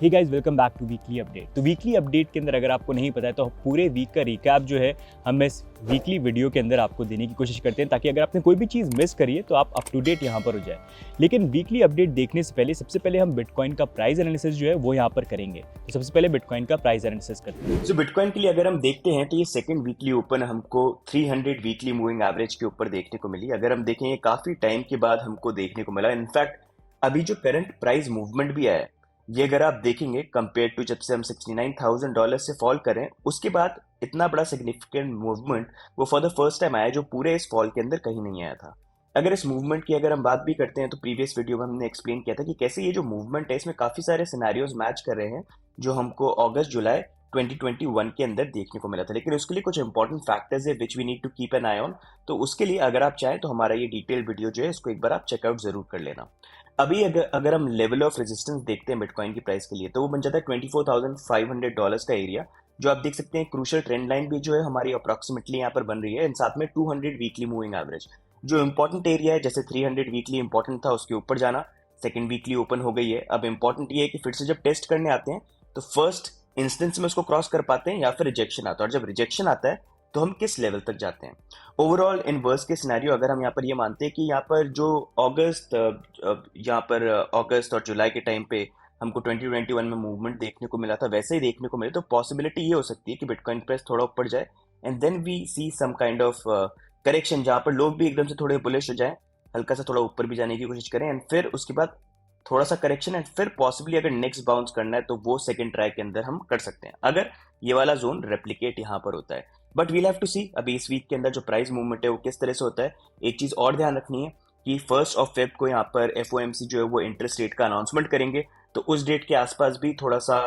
Hey guys, welcome back to weekly update. तो weekly update के अंदर अगर आपको नहीं पता है तो पूरे वीक का रिकैप जो है हम इस वीकली वीडियो के अंदर आपको देने की कोशिश करते हैं, ताकि अगर आपने कोई भी चीज़ मिस करी है तो आप अप टू डेट यहाँ पर हो जाए। लेकिन वीकली अपडेट देखने से पहले सबसे पहले हम बिटकॉइन का प्राइस एनालिसिस जो है वो यहाँ पर करेंगे। तो सबसे पहले बिटकॉइन का प्राइस एनालिसिस करते हैं। तो बिटकॉइन के लिए अगर हम देखते हैं तो ये सेकंड वीकली ओपन हमको 300 वीकली मूविंग एवरेज के ऊपर देखने को मिली। अगर हम देखें ये काफी टाइम के बाद हमको देखने को मिला। इनफैक्ट अभी जो करंट प्राइस मूवमेंट भी आया है, ये अगर आप देखेंगे कंपेयर टू जब से हम $69,000 से फॉल करें, उसके बाद इतना बड़ा सिग्निफिकेंट मूवमेंट वो फॉर द फर्स्ट टाइम आया, जो पूरे इस फॉल के अंदर कहीं नहीं आया था। अगर इस मूवमेंट की अगर हम बात भी करते हैं तो प्रीवियस वीडियो में हमने एक्सप्लेन किया था कि कैसे ये जो मूवमेंट है इसमें काफी सारे सिनेरियोज मैच कर रहे हैं जो हमको अगस्त जुलाई 2021 के अंदर देखने को मिला था। लेकिन उसके लिए कुछ इंपॉर्टेंट फैक्टर्स है which we need to keep an eye on. तो उसके लिए अगर आप चाहें तो हमारा ये डिटेल वीडियो जो है इसको एक बार आप चेकआउट जरूर कर लेना। अभी अगर हम लेवल ऑफ रेजिस्टेंस देखते हैं बिटकॉइन की प्राइस के लिए, तो वो बन जाता है $24,500 का एरिया, जो आप देख सकते हैं। क्रूशियल ट्रेंड लाइन भी जो है हमारी अप्रोक्सीमेटली यहाँ पर बन रही है, साथ में 200 वीकली मूविंग एवरेज। जो इंपॉर्टेंट एरिया है, जैसे 300 वीकली इंपॉर्टेंट था, उसके ऊपर जाना। सेकंड वीकली ओपन हो गई है। अब इंपॉर्टेंट ये है कि फिर से जब टेस्ट करने आते हैं तो फर्स्ट इंस्टेंस में उसको क्रॉस कर पाते हैं या फिर रिजेक्शन आता है, और जब रिजेक्शन आता है तो हम किस लेवल तक जाते हैं। ओवरऑल इन वर्स्ट के सिनेरियो अगर हम यहाँ पर ये मानते हैं कि यहाँ पर जो अगस्त और जुलाई के टाइम पे हमको 2021 में मूवमेंट देखने को मिला था, वैसे ही देखने को मिले, तो पॉसिबिलिटी ये हो सकती है कि बिटकॉइन प्राइस थोड़ा ऊपर जाए and then we see some kind of correction, जहाँ पर लोग भी एकदम से थोड़े बुलिश हो जाए, हल्का सा थोड़ा ऊपर भी जाने की कोशिश करें, एंड फिर उसके बाद थोड़ा सा करेक्शन, एंड फिर पॉसिबली अगर नेक्स्ट बाउंस करना है तो वो सेकंड ट्राई के अंदर हम कर सकते हैं, अगर ये वाला जोन रेप्लिकेट यहाँ पर होता है। बट वील हैव टू सी अभी इस वीक के अंदर जो प्राइस मूवमेंट है वो किस तरह से होता है। एक चीज और ध्यान रखनी है कि 1 Feb को यहाँ पर FOMC जो है वो इंटरेस्ट रेट का अनाउंसमेंट करेंगे, तो उस डेट के आसपास भी थोड़ा सा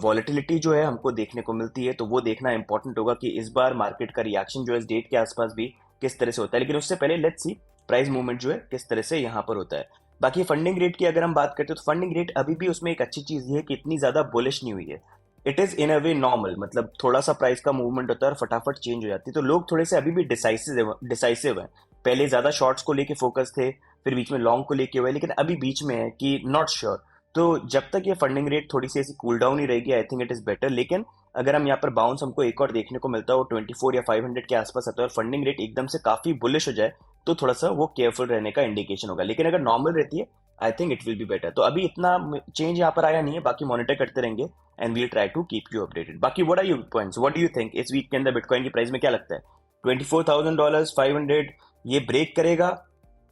वॉलेटिलिटी जो है हमको देखने को मिलती है। तो वो देखना इंपॉर्टेंट होगा कि इस बार मार्केट का रिएक्शन जो है इस डेट के आसपास भी किस तरह से होता है। लेकिन उससे पहले लेट्स सी प्राइस मूवमेंट जो है किस तरह से यहाँ पर होता है। बाकी फंडिंग रेट की अगर हम बात करते हैं तो फंडिंग रेट अभी भी उसमें एक अच्छी चीज ये है कि इतनी ज्यादा बुलिश नहीं हुई है। It is in a way normal, मतलब थोड़ा सा प्राइस का मूवमेंट होता है और फटाफट चेंज हो जाती है, तो लोग थोड़े से अभी भी डिसाइसिव हैं। पहले ज्यादा शॉर्ट्स को लेके फोकस थे, फिर बीच में लॉन्ग को लेके हुए, लेकिन अभी बीच में है कि नॉट श्योर। तो जब तक ये फंडिंग रेट थोड़ी सी ऐसी कूल डाउन ही रहेगी, I think it is better. लेकिन अगर हम यहाँ पर बाउंस हमको एक और देखने को मिलता है, वो 24 या 500 के आसपास आता है और फंडिंग रेट एकदम से काफी बुलिश हो जाए, तो थोड़ा सा वो केयरफुल रहने का इंडिकेशन होगा। लेकिन अगर नॉर्मल रहती है, I think it will be better. तो अभी इतना चेंज यहाँ पर आया नहीं है, बाकी मॉनिटर करते रहेंगे and will try to keep you updated. बाकी what are your points, what do you think इस वीक के अंदर बिटकॉइन की प्राइस में क्या लगता है? $24,000 500 ये ब्रेक करेगा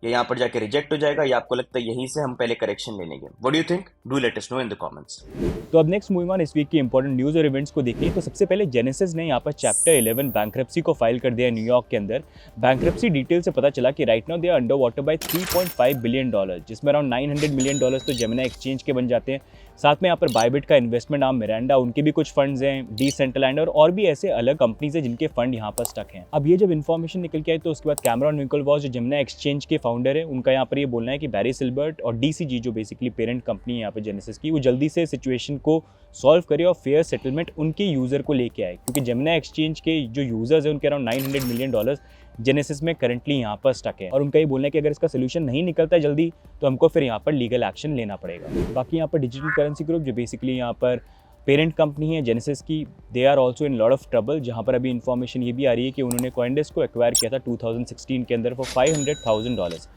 या यहाँ पर जाके रिजेक्ट हो जाएगा, या आपको लगता है यहीं से हम पहले करेक्शन ले लेंगे? What do you think? Do let us know in the comments. तो अब नेक्स्ट मूविंग ऑन इस वीक की इंपॉर्टेंट न्यूज़ और इवेंट्स को देखिए। तो सबसे पहले जेनेसिस ने यहाँ पर चैप्टर 11 बैंक्रप्सी को फाइल कर दिया है न्यूयॉर्क के अंदर। बैंक्रप्सी डिटेल से पता चला कि right now they are under water by $3.5 billion, जिसमें अराउंड $900 मिलियन तो जेमिनी एक्सचेंज के बन जाते हैं। साथ में यहाँ पर बायबिट का इन्वेस्टमेंट आर्म मिरांडा, उनके भी कुछ फंड्स हैं, डिसेंट्रलैंड और भी ऐसे अलग कंपनीज हैं जिनके फंड यहाँ पर स्टक हैं। अब ये जब इन्फॉर्मेशन निकल के आई तो उसके बाद कैमरॉन विंकलवॉस जो जेमिनी एक्सचेंज के फाउंडर है, उनका यहाँ पर ये बोलना है कि बैरी सिल्बर्ट और DCG जो बेसिकली पेरेंट कंपनी है यहाँ पर जेनेसिस की, वो जल्दी से सिचुएशन को सॉल्व करे और फेयर सेटलमेंट उनके यूज़र को लेके आए, क्योंकि जेमिनी एक्सचेंज के जो यूज़र्स हैं उनके अराउंड $900 मिलियन जेनेसिस में करंटली यहाँ पर स्टक है। और उनका ये बोलना है कि अगर इसका सोल्यूशन नहीं निकलता है जल्दी तो हमको फिर यहाँ पर लीगल एक्शन लेना पड़ेगा। बाकी यहाँ पर डिजिटल करेंसी ग्रुप जो बेसिकली यहाँ पर पेरेंट कंपनी है जेनेसिस की, they are also in lot of trouble, जहाँ पर अभी इन्फॉर्मेशन ये भी आ रही है कि उन्होंने कॉइनडेस्क को एक्वायर किया था 2016 के अंदर फॉर $500,000।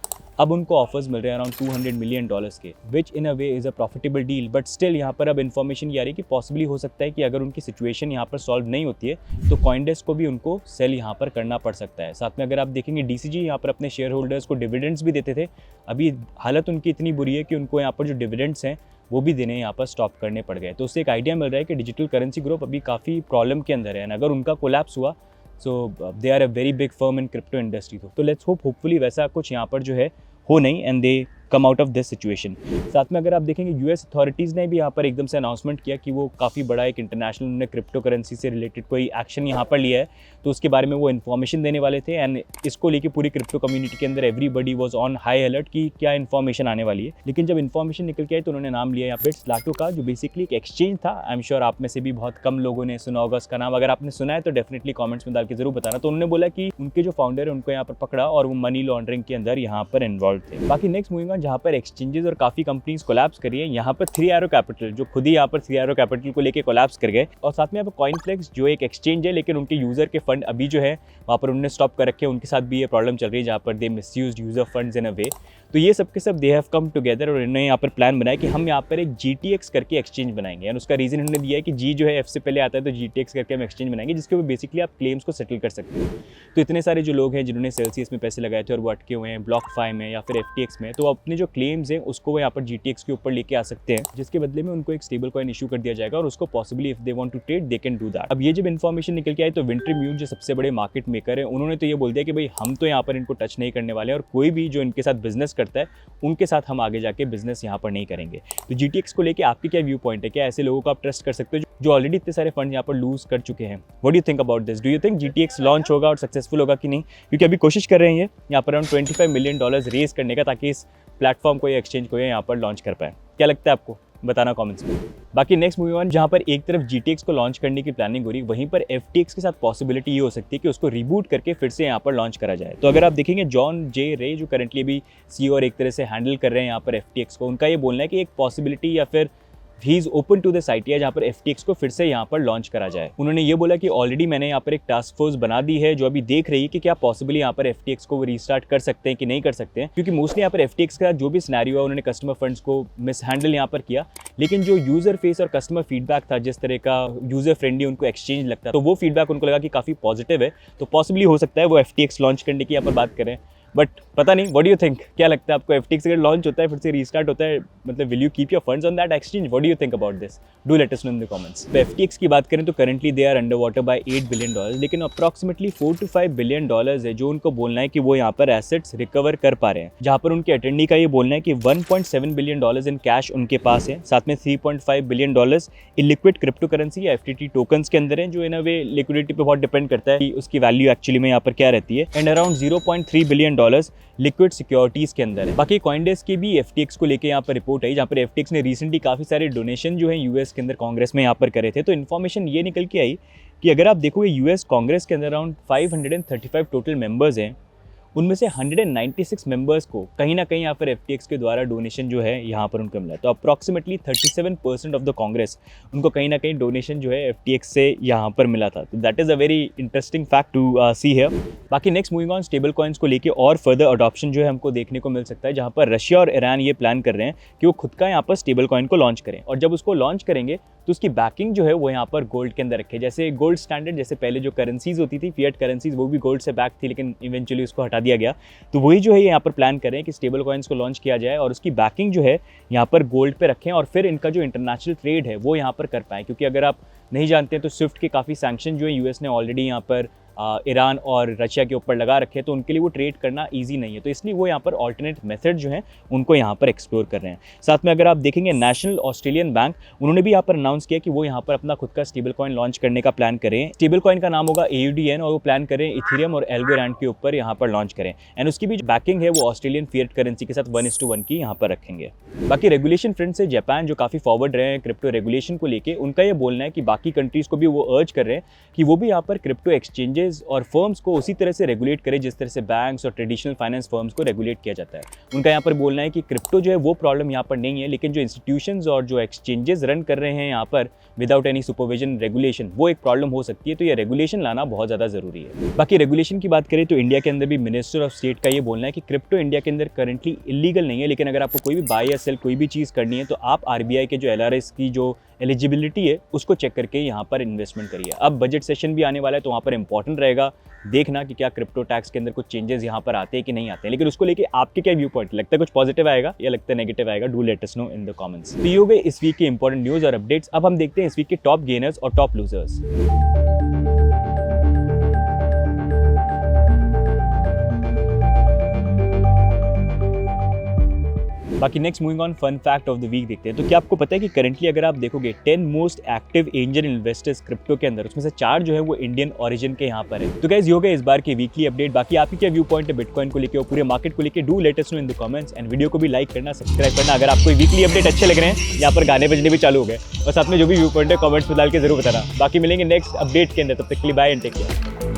अब उनको ऑफर्स मिल रहे हैं अराउंड $200 मिलियन के, which in a way is a profitable deal. But still यहाँ पर अब इन्फॉर्मेशन ये आ रही है कि पॉसिबली हो सकता है कि अगर उनकी सिचुएशन यहाँ पर सॉल्व नहीं होती है तो कॉइनडेस्क को भी उनको सेल यहाँ पर करना पड़ सकता है। साथ में अगर आप देखेंगे DCG यहाँ पर अपने शेयर होल्डर्स को डिविडेंड्स भी देते थे, अभी हालत उनकी इतनी बुरी है कि उनको यहाँ पर जो डिविडेंड्स हैं वो भी देने यहाँ पर स्टॉप करने पड़ गए। तो उससे एक आइडिया मिल रहा है कि डिजिटल करेंसी ग्रुप अभी काफ़ी प्रॉब्लम के अंदर है, एंड अगर उनका कोलैप्स हुआ so they are a very big firm in crypto industry. तो लेट्स होपफुली वैसा कुछ यहाँ पर जो है हो नहीं and they come out of this situation. साथ में अगर आप देखेंगे US अथॉरिटीज़ ने भी यहाँ पर एकदम से अनाउंसमेंट किया कि वो काफ़ी बड़ा एक इंटरनेशनल उन्होंने क्रिप्टो करेंसी से रिलेटेड कोई एक्शन यहाँ पर लिया है, तो उसके बारे में वो इन्फॉर्मेशन देने वाले थे। एंड इसको लेके पूरी क्रिप्टो कम्युनिटी के अंदर everybody was on high alert कि क्या इन्फॉर्मेशन आने वाली है। लेकिन जब इन्फॉर्मेशन निकल के आई तो उन्होंने नाम लिया यहाँ बिट्सलाटो का, जो बेसिकली एक एक्सचेंज था। आई एम श्योर आप में से भी बहुत कम लोगों ने सुना होगा उसका नाम, अगर आपने सुना है तो डेफिनेटली कॉमेंट्स में डाल के जरूर बताना। तो उन्होंने बोला कि उनके जो फाउंडर है उनको यहाँ पर पकड़ा और वो मनी लॉन्ड्रिंग के अंदर यहाँ पर इन्वॉल्व थे। बाकी नेक्स्ट मूविंग ऑन जहाँ पर एक्सचेंजेस और काफ़ी कंपनीज कोलैप्स करी है, यहाँ पर 3 Arrow कैपिटल जो खुद ही यहाँ पर 3 Arrow कैपिटल को लेके कोलैप्स कर गए, और साथ में यहाँ पर कॉइनफ्लेक्स जो एक एक्सचेंज है लेकिन उनके यूज़र के फंड अभी जो है वहाँ पर उन्होंने स्टॉप कर रखे हैं, उनके साथ भी ये प्रॉब्लम चल रही है जहाँ पर दे misused user funds in a वे। तो ये सब के सब दे हैव कम टुगेदर और इन्होंने यहाँ पर प्लान बनाया कि हम यहाँ पर एक GTX करके एक्सचेंज बनाएंगे, एंड उसका रीज़न इन्होंने दिया है कि G जो है F से पहले आता है, तो GTX करके हम एक्सचेंज बनाएंगे जिसके ऊपर बेसिकली आप क्लेम्स को सेटल कर सकते हो। तो इतने सारे जो लोग हैं जिन्होंने सेल्सियस में पैसे लगाए थे और वो अटके हुए हैं BlockFi में या फिर FTX में, तो अपने जो क्लेम्स हैं उसको वो यहाँ पर GTX के ऊपर लेके आ सकते हैं, जिसके बदले में उनको एक स्टेबल कॉइन इशू कर दिया जाएगा और उसको possibly if they want to trade they can do that. अब ये जब इन्फॉर्मेशन निकल के आई तो विंटरम्यूट जो सबसे बड़े मार्केट मेकर है उन्होंने तो ये बोल दिया कि भाई हम तो यहाँ पर इनको टच नहीं करने वाले हैं और कोई भी जो इनके साथ बिजनेस करता है उनके साथ हम आगे जाके बिजनेस यहाँ पर नहीं करेंगे। तो GTX को लेके आपकी क्या व्यू पॉइंट है? क्या ऐसे लोगों को आप ट्रस्ट कर सकते हो जो ऑलरेडी इतने सारे फंड यहाँ पर लूज कर चुके हैं? What do you think about this? Do you think GTX launch होगा और सक्सेसफुल होगा कि नहीं? क्योंकि अभी कोशिश कर रहे हैं ये यहाँ पर अराउंड $25 मिलियन रेज करने का, ताकि इस प्लेटफॉर्म को या एक्सचेंज को यहाँ पर लॉन्च कर पाए। क्या लगता है आपको? बताना कमेंट्स में। बाकी नेक्स्ट मूवी ऑन जहाँ पर एक तरफ GTX को लॉन्च करने की प्लानिंग हो रही है, वहीं पर FTX के साथ पॉसिबिलिटी ये हो सकती है कि उसको रिबूट करके फिर से यहाँ पर लॉन्च करा जाए। तो अगर आप देखेंगे जॉन जे रे जो करंटली अभी CEO और एक तरह से हैंडल कर रहे हैं यहाँ पर FTX को, उनका ये बोलना है कि एक पॉसिबिलिटी या फिर he is open to this idea जहाँ पर FTX को फिर से यहाँ पर लॉन्च करा जाए। उन्होंने ये बोला कि ऑलरेडी मैंने यहाँ पर एक टास्क फोर्स बना दी है जो अभी देख रही है कि क्या पॉसिबली यहाँ पर FTX को रीस्टार्ट कर सकते हैं कि नहीं कर सकते हैं, क्योंकि मोस्टली यहाँ पर FTX का जो भी सिनेरियो है उन्होंने कस्टमर फंड्स को मिसहैंडल यहाँ पर किया, लेकिन जो यूज़र फेस और कस्टमर फीडबैक था, जिस तरह का यूज़र फ्रेंडली उनको एक्सचेंज लगता, तो वो फीडबैक उनको लगा कि काफ़ी पॉजिटिव है, तो पॉसिबली हो सकता है वो FTX लॉन्च करने की यहाँ पर बात करें। बट पता नहीं, व्हाट डू यू थिंक? क्या लगता है आपको? FTX अगर लॉन्च होता है फिर से रीस्टार्ट होता है, मतलब will you keep your funds on that exchange? What do you think about this? Do let us know in the comments. तो FTX की बात करें तो currently they are under water by $8 billion, लेकिन अप्रॉक्सीमेटली $4 to $5 बिलियन है जो उनको बोलना है कि वो यहाँ पर एसेट्स रिकवर कर पा रहे हैं, जहाँ पर उनके अटेंडी का ये बोलना है कि $1.7 बिलियन इन कैश उनके पास है, साथ में $3.5 बिलियन इलिक्विड क्रिप्टो करेंसी या FTT टोकन्स के अंदर है, जो इन अ वे लिक्विडिटी पे बहुत डिपेंड करता है कि उसकी वैल्यू एक्चुअली में यहाँ पर क्या रहती है, and around $0.3 billion liquid securities के अंदर है। बाकी कॉइनडेस्क की भी FTX को लेके यहाँ पर रिपोर्ट आई, जहाँ पर FTX ने रिसेंटली काफ़ी सारे डोनेशन जो है US के अंदर कांग्रेस में यहाँ पर करे थे। तो इन्फॉर्मेशन ये निकल के आई कि अगर आप देखोगे US कांग्रेस के अंदर अराउंड 535 टोटल मेंबर्स हैं, उनमें से 196 मेंबर्स को कहीं ना कहीं यहाँ पर FTX के द्वारा डोनेशन जो है यहाँ पर उनको मिला। तो अप्रॉक्सीमेटली 37% ऑफ द कांग्रेस उनको कहीं ना कहीं डोनेशन जो है FTX से यहाँ पर मिला था। तो that is a very interesting fact to see here. बाकी next moving on stable coins को लेके और फर्दर अडॉप्शन जो है हमको देखने को मिल सकता है, जहाँ पर रशिया और ईरान ये प्लान कर रहे हैं कि वो खुद का यहाँ पर स्टेबल कॉइन को लॉन्च करें, और जब उसको लॉन्च करेंगे तो उसकी बैकिंग जो है वो यहाँ पर गोल्ड के अंदर रखे। जैसे गोल्ड स्टैंडर्ड, जैसे पहले जो करेंसीज होती थी फिएट करेंसीज, वो भी गोल्ड से बैक थी, लेकिन इवेंचुअली उसको हटा दिया गया। तो वही जो है यहाँ पर प्लान कर रहे हैं कि स्टेबल कॉइन्स को लॉन्च किया जाए और उसकी बैकिंग जो है यहाँ पर गोल्ड पे रखें, और फिर इनका जो इंटरनेशनल ट्रेड है वो यहाँ पर कर पाएँ। क्योंकि अगर आप नहीं जानते हैं तो स्विफ्ट के काफ़ी सैंक्शन जो है US ने ऑलरेडी यहाँ पर ईरान और रशिया के ऊपर लगा रखे हैं, तो उनके लिए वो ट्रेड करना ईजी नहीं है, तो इसलिए वो यहाँ पर ऑल्टरनेट मेथड जो है उनको यहाँ पर एक्सप्लोर कर रहे हैं। साथ में अगर आप देखेंगे नेशनल ऑस्ट्रेलियन बैंक, उन्होंने भी यहाँ पर अनाउंस किया कि वो यहाँ पर अपना खुद का स्टेबल कॉइन लॉन्च करने का प्लान करें। स्टेबल कॉइन का नाम होगा AUDN, और वो प्लान करें इथेरियम और एल्गोरैंड के ऊपर यहाँ पर लॉन्च करें, एंड उसकी भी बैकिंग है वो ऑस्ट्रेलियन फिएट करेंसी के साथ 1:1 की यहाँ पर रखेंगे। बाकी रेगुलेशन फ्रंट से जापान जो काफ़ी फॉरवर्ड रहे हैं क्रिप्टो रेगुलेशन को लेके, उनका ये बोलना है कि बाकी कंट्रीज़ को भी वो अर्ज कर रहे हैं कि वो भी यहाँ पर क्रिप्टो एक्सचेंजेस और फर्म्स को उसी तरह से रेगुलेट करे जिस तरह से बैंक्स और ट्रेडिशनल फाइनेंस फर्म्स को रेगुलेट किया जाता है। उनका यहाँ पर बोलना है कि क्रिप्टो जो है वो प्रॉब्लम यहाँ पर नहीं है, लेकिन जो इंस्टीट्यूशंस और जो एक्सचेंजेस रन कर रहे हैं यहाँ पर विदाउट एनी सुपरविजन रेगुलेशन, वो एक प्रॉब्लम हो सकती है। तो ये रेगुलेशन लाना बहुत ज़्यादा ज़रूरी है। बाकी रेगुलेशन की बात करें तो इंडिया के अंदर भी मिनिस्टर ऑफ स्टेट का ये बोलना है कि क्रिप्टो इंडिया के अंदर करंटली इलीगल नहीं है, लेकिन अगर आपको कोई भी बाय या सेल कोई भी चीज़ करनी है तो आप RBI के जो LRS की जो एलिजिबिलिटी है उसको चेक करके यहाँ पर इन्वेस्टमेंट करिए। अब बजट सेशन भी आने वाला है, तो वहाँ पर इंपॉर्टेंट रहेगा देखना कि क्या क्रिप्टो टैक्स के अंदर कुछ चेंजेस यहाँ पर आते हैं कि नहीं आते हैं। लेकिन उसको लेके आपके क्या व्यू पॉइंट लगता है? कुछ पॉजिटिव आएगा या लगता है नेगेटिव आएगा? Do let us know in the comments. तो ये हो गए इस वीक के इंपॉर्टेंट न्यूज़ और अपडेट्स। अब हम देखते हैं इस वीक के टॉप गेनर्स और टॉप लूजर्स। बाकी next moving on fun fact of the week देखते हैं। तो क्या आपको पता है कि करंटली अगर आप देखोगे 10 most active angel investors crypto के अंदर, उसमें से 4 जो है वो इंडियन ओरिजिन के यहाँ पर है। तो गाइस ये हो गया इस बार की वीकली अपडेट। बाकी आपकी क्या व्यू पॉइंट है बिटकॉइन को लेकर और पूरे मार्केट को लेकर? Do let us know in the comments, and video को भी लाइक करना, सब्सक्राइब करना। अगर आपको वीकली अपडेट अच्छे लग रहे हैं, यहाँ पर गाने बजने भी चालू हो गए, और साथ में जो भी व्यू पॉइंट है कमेंट्स में डाल के जरूर बताना। बाकी मिलेंगे नेक्स्ट अपडेट के अंदर, तब तक के लिए बाय एंड टेक केयर।